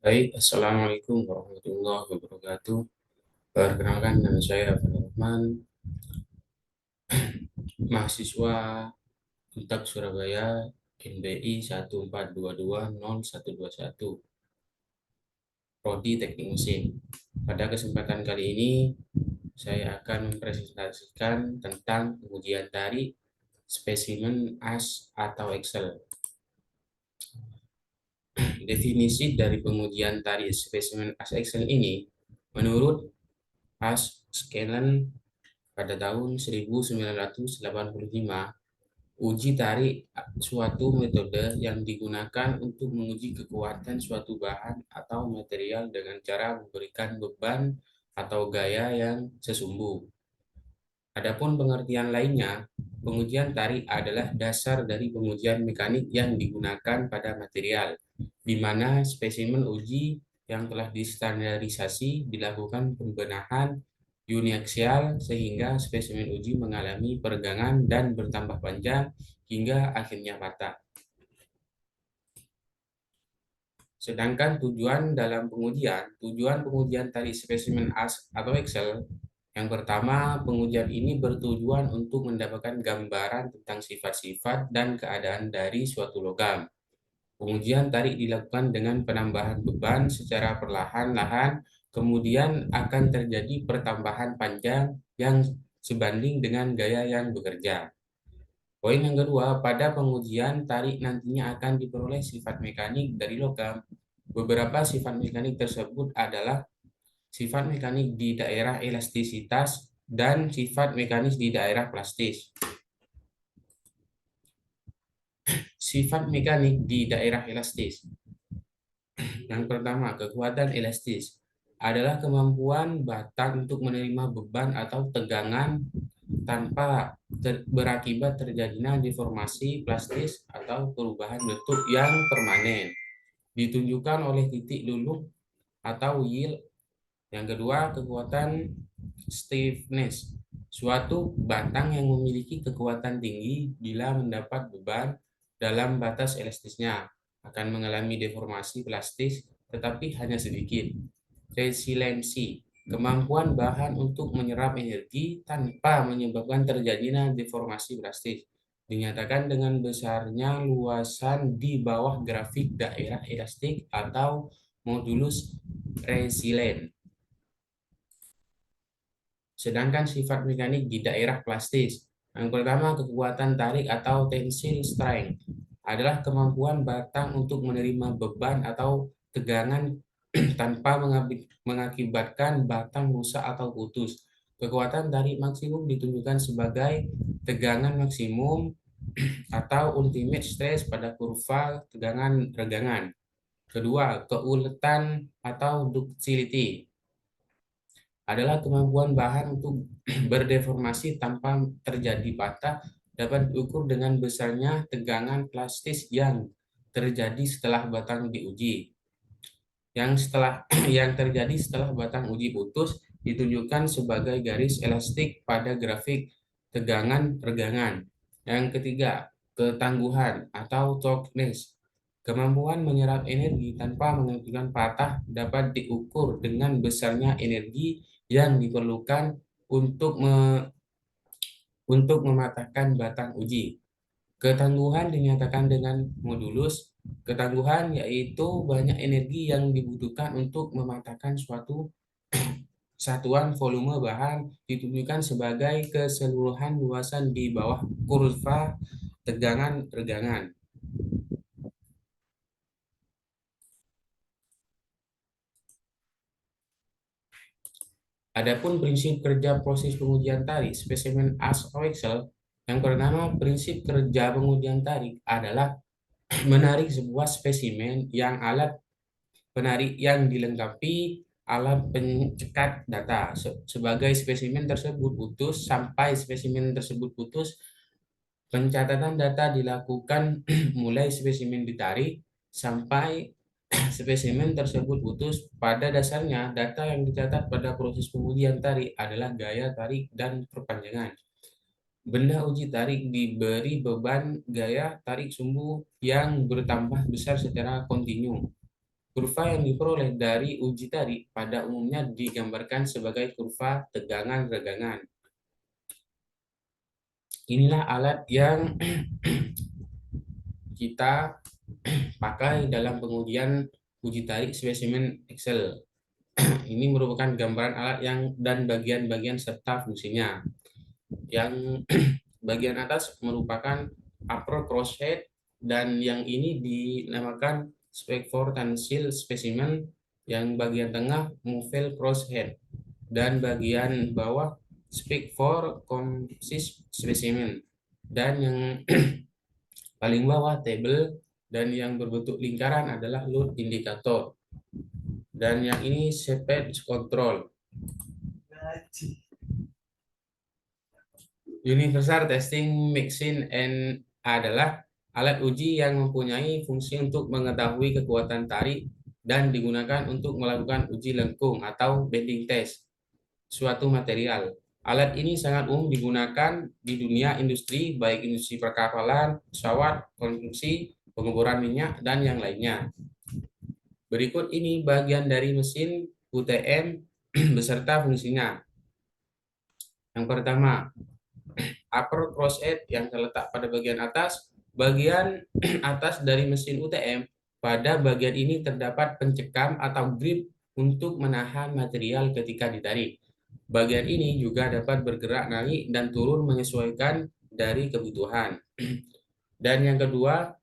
Baik, Assalamualaikum warahmatullahi wabarakatuh. Perkenalkan, nama saya Fadil Rahman, mahasiswa Untak Surabaya, NBI 142201121, Prodi Teknik Mesin. Pada kesempatan kali ini, saya akan mempresentasikan tentang pengujian tarik spesimen AS atau Excel. Definisi dari pengujian tarik spesimen AS Excel ini, menurut AS Scanlon pada tahun 1985, uji tarik suatu metode yang digunakan untuk menguji kekuatan suatu bahan atau material dengan cara memberikan beban atau gaya yang sesumbu. Adapun pengertian lainnya, pengujian tarik adalah dasar dari pengujian mekanik yang digunakan pada material, di mana spesimen uji yang telah distandarisasi dilakukan pembenahan uniaksial sehingga spesimen uji mengalami peregangan dan bertambah panjang hingga akhirnya patah. Sedangkan tujuan pengujian tarik spesimen AS atau Excel, yang pertama, pengujian ini bertujuan untuk mendapatkan gambaran tentang sifat-sifat dan keadaan dari suatu logam. Pengujian tarik dilakukan dengan penambahan beban secara perlahan-lahan, kemudian akan terjadi pertambahan panjang yang sebanding dengan gaya yang bekerja. Poin yang kedua, pada pengujian tarik nantinya akan diperoleh sifat mekanik dari logam. Beberapa sifat mekanik tersebut adalah sifat mekanik di daerah elastisitas dan sifat mekanis di daerah plastis. Sifat mekanik di daerah elastis. Yang pertama, kekuatan elastis adalah kemampuan batang untuk menerima beban atau tegangan tanpa berakibat terjadinya deformasi plastis atau perubahan bentuk yang permanen, ditunjukkan oleh titik luluk atau yield. Yang kedua, kekuatan stiffness. Suatu batang yang memiliki kekuatan tinggi bila mendapat beban dalam batas elastisnya akan mengalami deformasi plastis, tetapi hanya sedikit. Resiliensi, kemampuan bahan untuk menyerap energi tanpa menyebabkan terjadinya deformasi plastis, dinyatakan dengan besarnya luasan di bawah grafik daerah elastik atau modulus resilient. Sedangkan sifat mekanik di daerah plastis, yang pertama, kekuatan tarik atau tensile strength adalah kemampuan batang untuk menerima beban atau tegangan tanpa mengakibatkan batang rusak atau putus. Kekuatan tarik maksimum ditunjukkan sebagai tegangan maksimum atau ultimate stress pada kurva tegangan regangan. Kedua, keuletan atau ductility adalah kemampuan bahan untuk berdeformasi tanpa terjadi patah, dapat diukur dengan besarnya tegangan plastis yang terjadi setelah batang diuji. Yang terjadi setelah batang uji putus ditunjukkan sebagai garis elastik pada grafik tegangan regangan. Yang ketiga, ketangguhan atau torqueness. Kemampuan menyerap energi tanpa mengakibatkan patah dapat diukur dengan besarnya energi yang diperlukan untuk mematahkan batang uji. Ketangguhan dinyatakan dengan modulus. Ketangguhan yaitu banyak energi yang dibutuhkan untuk mematahkan suatu satuan volume bahan, ditunjukkan sebagai keseluruhan luasan di bawah kurva tegangan regangan. Adapun prinsip kerja proses pengujian tarik spesimen AS atau Excel, yang pertama, prinsip kerja pengujian tarik adalah menarik sebuah spesimen yang alat penarik yang dilengkapi alat pencekat data. Sebagai spesimen tersebut putus, sampai spesimen tersebut putus, pencatatan data dilakukan mulai spesimen ditarik sampai spesimen tersebut putus. Pada dasarnya, data yang dicatat pada proses pengujian tarik adalah gaya tarik dan perpanjangan. Benda uji tarik diberi beban gaya tarik sumbu yang bertambah besar secara kontinu. Kurva yang diperoleh dari uji tarik pada umumnya digambarkan sebagai kurva tegangan-regangan. Inilah alat yang kita pakai dalam pengujian uji tarik spesimen Excel. Ini merupakan gambaran alat yang dan bagian-bagian serta fungsinya. Yang bagian atas merupakan upper crosshead dan yang ini dinamakan spec for tensile specimen, yang bagian tengah movable crosshead dan bagian bawah spec for composite specimen, dan yang paling bawah table dan yang berbentuk lingkaran adalah load indicator, dan yang ini shape control. Universal Testing Machine and adalah alat uji yang mempunyai fungsi untuk mengetahui kekuatan tarik dan digunakan untuk melakukan uji lengkung atau bending test suatu material. Alat ini sangat umum digunakan di dunia industri, baik industri perkapalan, pesawat, konstruksi, pengeboran minyak, dan yang lainnya. Berikut ini bagian dari mesin UTM beserta fungsinya. Yang pertama, upper crosshead yang terletak pada bagian atas. Bagian atas dari mesin UTM, pada bagian ini terdapat pencekam atau grip untuk menahan material ketika ditarik. Bagian ini juga dapat bergerak naik dan turun menyesuaikan dari kebutuhan. Dan yang kedua,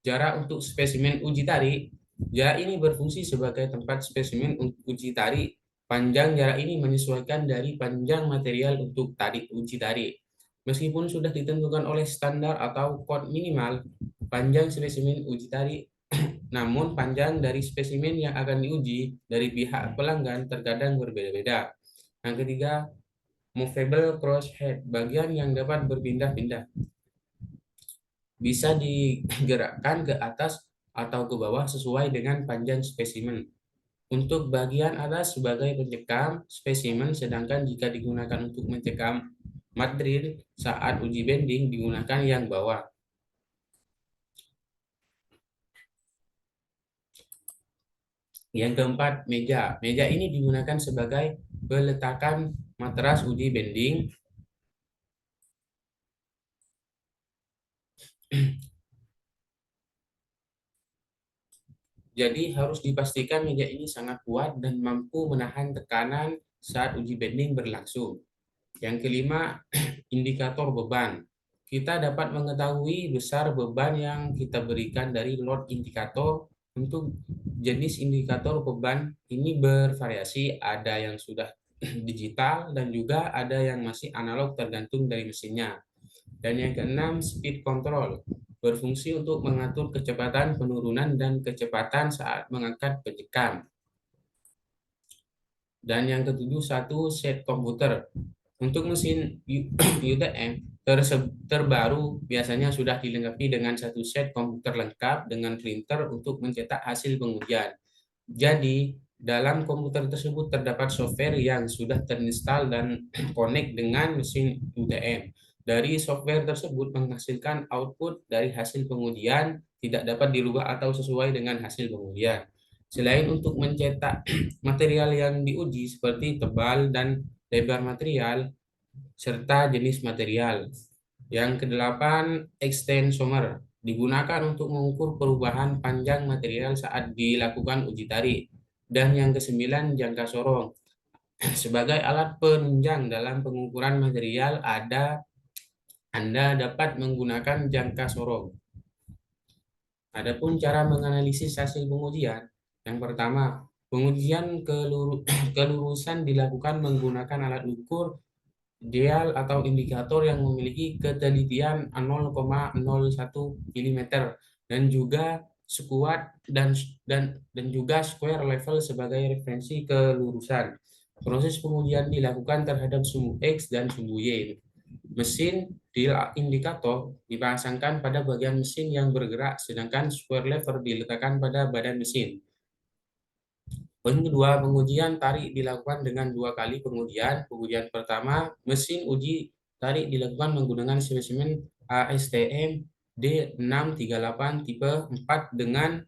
jarak untuk spesimen uji tarik. Jarak ini berfungsi sebagai tempat spesimen untuk uji tarik. Panjang jarak ini menyesuaikan dari panjang material untuk tarik uji tarik. Meskipun sudah ditentukan oleh standar atau kod minimal panjang spesimen uji tarik, namun panjang dari spesimen yang akan diuji dari pihak pelanggan terkadang berbeda-beda. Yang ketiga, movable crosshead, bagian yang dapat berpindah-pindah, bisa digerakkan ke atas atau ke bawah sesuai dengan panjang spesimen. Untuk bagian atas sebagai pencekam spesimen, sedangkan jika digunakan untuk mencekam material saat uji bending digunakan yang bawah. Yang keempat, meja. Meja ini digunakan sebagai peletakan materas uji bending. Jadi harus dipastikan meja ini sangat kuat dan mampu menahan tekanan saat uji bending berlangsung. Yang kelima, indikator beban. Kita dapat mengetahui besar beban yang kita berikan dari load indikator. Untuk jenis indikator beban ini bervariasi, ada yang sudah digital dan juga ada yang masih analog tergantung dari mesinnya. Dan yang keenam, speed control, berfungsi untuk mengatur kecepatan penurunan dan kecepatan saat mengangkat pencekam. Dan yang ketujuh, satu set komputer. Untuk mesin UTM terbaru biasanya sudah dilengkapi dengan satu set komputer lengkap dengan printer untuk mencetak hasil pengujian. Jadi, dalam komputer tersebut terdapat software yang sudah terinstall dan connect dengan mesin UTM. Dari software tersebut menghasilkan output dari hasil pengujian tidak dapat dirubah atau sesuai dengan hasil pengujian. Selain untuk mencetak material yang diuji seperti tebal dan lebar material, serta jenis material. Yang kedelapan, extensomer, digunakan untuk mengukur perubahan panjang material saat dilakukan uji tarik. Dan yang kesembilan, jangka sorong. Sebagai alat penunjang dalam pengukuran material, Anda dapat menggunakan jangka sorong. Adapun cara menganalisis hasil pengujian, yang pertama, pengujian kelurusan dilakukan menggunakan alat ukur dial atau indikator yang memiliki ketelitian 0,01 mm dan juga sekuat dan juga square level sebagai referensi kelurusan. Proses pengujian dilakukan terhadap sumbu X dan sumbu Y. Mesin dial indikator dipasangkan pada bagian mesin yang bergerak, sedangkan square lever diletakkan pada badan mesin. Poin kedua, pengujian tarik dilakukan dengan dua kali pengujian. Pengujian pertama, mesin uji tarik dilakukan menggunakan spesimen ASTM D638 tipe 4 dengan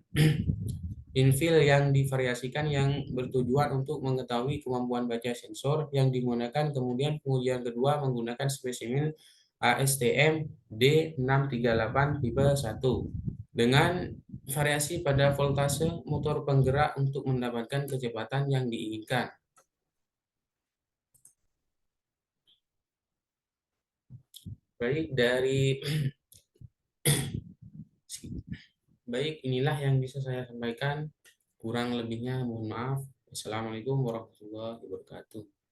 infill yang divariasikan yang bertujuan untuk mengetahui kemampuan baca sensor yang digunakan. Kemudian pengujian kedua menggunakan spesimen ASTM D638 tipe 1 dengan variasi pada voltase motor penggerak untuk mendapatkan kecepatan yang diinginkan. Baik, inilah yang bisa saya sampaikan. Kurang lebihnya mohon maaf. Assalamualaikum warahmatullahi wabarakatuh.